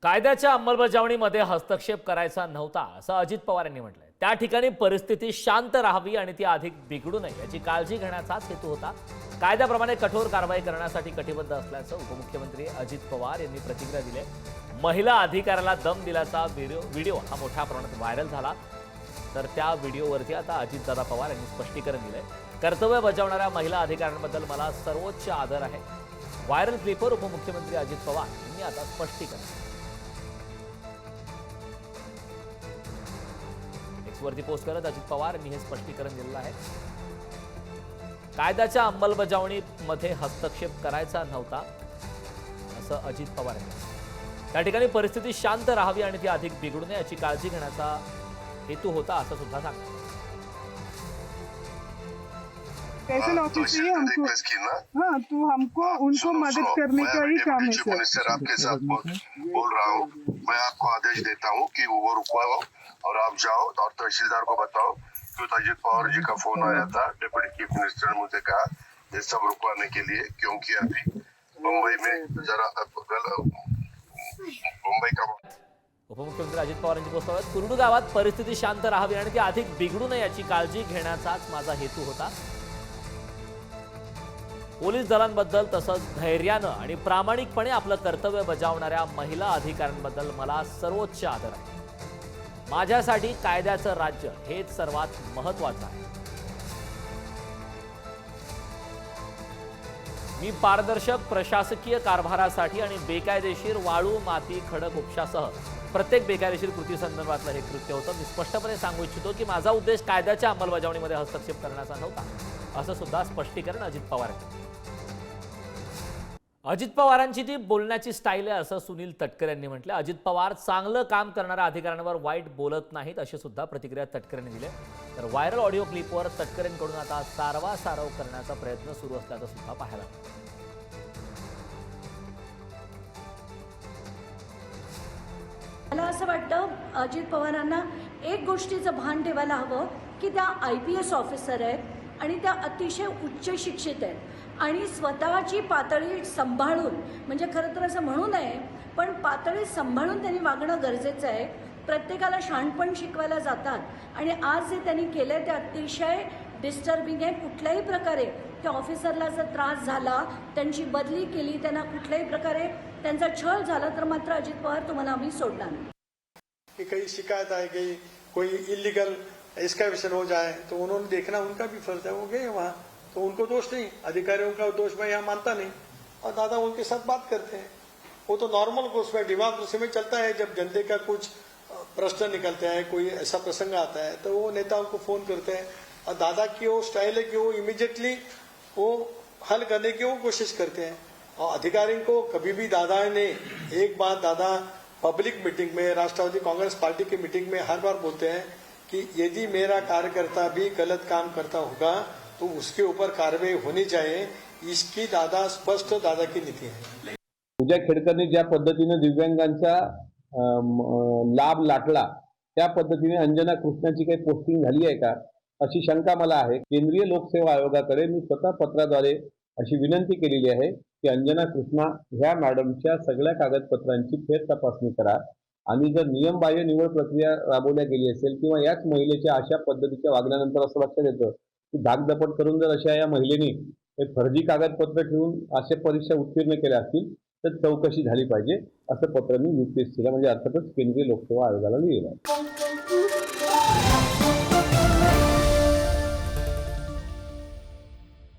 कायद्याच्या अंमलबजावणीमध्ये हस्तक्षेप करायचा नव्हता असं अजित पवार यांनी म्हटलंय। त्या ठिकाणी परिस्थिती शांत राहावी आणि ती अधिक बिघडू नये याची काळजी घेण्याचाच हेतू होता। कायद्याप्रमाणे कठोर कारवाई करण्यासाठी कटिबद्ध असल्याचं उपमुख्यमंत्री अजित पवार यांनी प्रतिक्रिया दिली। महिला अधिकाऱ्याला दम दिल्याचा व्हिडिओ हा मोठ्या प्रमाणात व्हायरल झाला। तर त्या व्हिडिओवरती आता अजितदादा पवार यांनी स्पष्टीकरण दिलंय। कर्तव्य बजावणाऱ्या महिला अधिकाऱ्यांबद्दल मला सर्वोच्च आदर आहे। व्हायरल क्लिपवर उपमुख्यमंत्री अजित पवार यांनी आता स्पष्टीकरण वरती पोस्ट करत अजित पवार यांनी हे स्पष्टीकरण दिलेलं आहे। कायद्याच्या अंमलबजावणीमध्ये हस्तक्षेप करायचा नव्हता असं अजित पवार यांनी। त्या ठिकाणी परिस्थिती शांत राहावी आणि ती अधिक बिघडू नये याची काळजी घेण्याचा हेतू होता असं सुद्धा सांगितलं। स्पेशल ऑफिसर ही हमको हाँ तो हमको उनको मदद करने का ही काम है सर। आपके साथ बोल रहा हूँ, मैं आपको आदेश देता हूँ कि वो रुकवाओ और आप जाओ और तहसीलदार को बताओ कि अजित पवार जी का फोन आया था। डिप्टी चीफ मिनिस्टर ने मुझे कहा ये सब रुकवाने के लिए, क्योंकि अभी मुंबई में जरा मुंबई का उपमुख्यमंत्री अजित पवार यांची पोस्ट आहे। कुरडू गावात परिस्थिती शांत राहावी आणि ती अधिक बिघडू नये याची काळजी घेण्याचाच माझा हेतू होता। पोलीस दलांबद्दल तसंच धैर्यानं आणि प्रामाणिकपणे आपलं कर्तव्य बजावणाऱ्या महिला अधिकाऱ्यांबद्दल मला सर्वोच्च आदर आहे। माझ्यासाठी कायद्याचं राज्य हेच सर्वात महत्त्वाचं आहे। मी पारदर्शक प्रशासकीय कारभारासाठी आणि बेकायदेशीर वाळू माती खडक उपशासह प्रत्येक बेकायदेशीर कृती संदर्भातलं हे कृत्य होतं। मी स्पष्टपणे सांगू इच्छितो की माझा उद्देश कायद्याच्या अंमलबजावणीमध्ये हस्तक्षेप करण्याचा नव्हता असं सुद्धा स्पष्टीकरण अजित पवार यांनी। अजित पवारांची ती बोलण्याची स्टाईल आहे असं सुनील तटकरे यांनी म्हटलं। अजित पवार चांगलं काम करणाऱ्या अधिकाऱ्यांवर वाईट बोलत नाहीत अशी सुद्धा प्रतिक्रिया तटकरे यांनी दिली। तर व्हायरल ऑडिओ क्लिपवर तटकरेंकडून आता सारवासारव करण्याचा प्रयत्न सुरू असल्याचं सुद्धा पाहायला मिळालं। मला असं वाटतं अजित पवारांना एक गोष्टीचं भान ठेवायला हवं की त्या IPS ऑफिसर आहेत आणि त्या अतिशय उच्च शिक्षित आहेत आणि स्वतःची पातळी सांभाळून, म्हणजे खरं तर असं म्हणू नये पण पातळी सांभाळून त्यांनी वागणं गरजेचं आहे। प्रत्येकाला शहाणपण शिकवायला जातात आणि आज जे त्यांनी केलं ते अतिशय डिस्टर्बिंग आहे। कुठल्याही प्रकारे त्या ऑफिसरला जर त्रास झाला, त्यांची बदली केली, त्यांना कुठल्याही प्रकारे त्यांचा छळ झाला तर मात्र अजित पवार तुम्हाला आम्ही सोडणार नाही। कि कहीं शिकायत आए गई, कोई इलीगल एक्सकैवेशन हो जाए तो उन्होंने देखना उनका भी फर्ज है। वो गए वहाँ तो उनको दोष नहीं, अधिकारियों का दोष मैं यहाँ मानता नहीं। और दादा उनके साथ बात करते हैं, वो तो नॉर्मल उसमें डेमोक्रेसी में चलता है। जब जनता का कुछ प्रश्न निकलते हैं, कोई ऐसा प्रसंग आता है तो वो नेताओं को फोन करते हैं और दादा की वो स्टाइल है कि वो इमीडिएटली वो हल करने की वो कोशिश करते हैं। और अधिकारी को कभी भी दादा ने एक बात दादा पब्लिक मीटिंग में, राष्ट्रवादी कांग्रेस पार्टी की मीटिंग में हर बार बोलते हैं कि यदि मेरा कार्यकर्ता भी गलत काम करता होगा तो उसके ऊपर कार्रवाई होनी चाहिए। इसकी दादा स्पष्ट दादा की नीति है। पूजा खेडकरने ज्या पद्धतीने दिव्यांगांचा लाभ लाटला त्या पद्धतीने अंजना कृष्णाची काही पोस्टिंग झाली आहे का अशी शंका मला आहे। केंद्रीय लोकसेवा आयोगाकडे मी स्वतः पत्राद्वारे अशी विनंती केलेली आहे की अंजना कृष्णा ह्या मॅडमच्या सगळ्या कागदपत्रांची फेर तपासणी करा आणि जर नियमबाह्य निवड प्रक्रिया राबवल्या गेली असेल किंवा याच महिलेच्या अशा पद्धतीच्या वागण्यानंतर असं लक्षात येतं की धाकधपट करून जर अशा या महिलेने फर्जी कागदपत्र ठेवून अशा परीक्षा उत्तीर्ण केल्या असतील तर चौकशी झाली पाहिजे असं पत्र मी UPSCला म्हणजे अर्थातच केंद्रीय लोकसेवा आयोगाला लिहिलं आहे।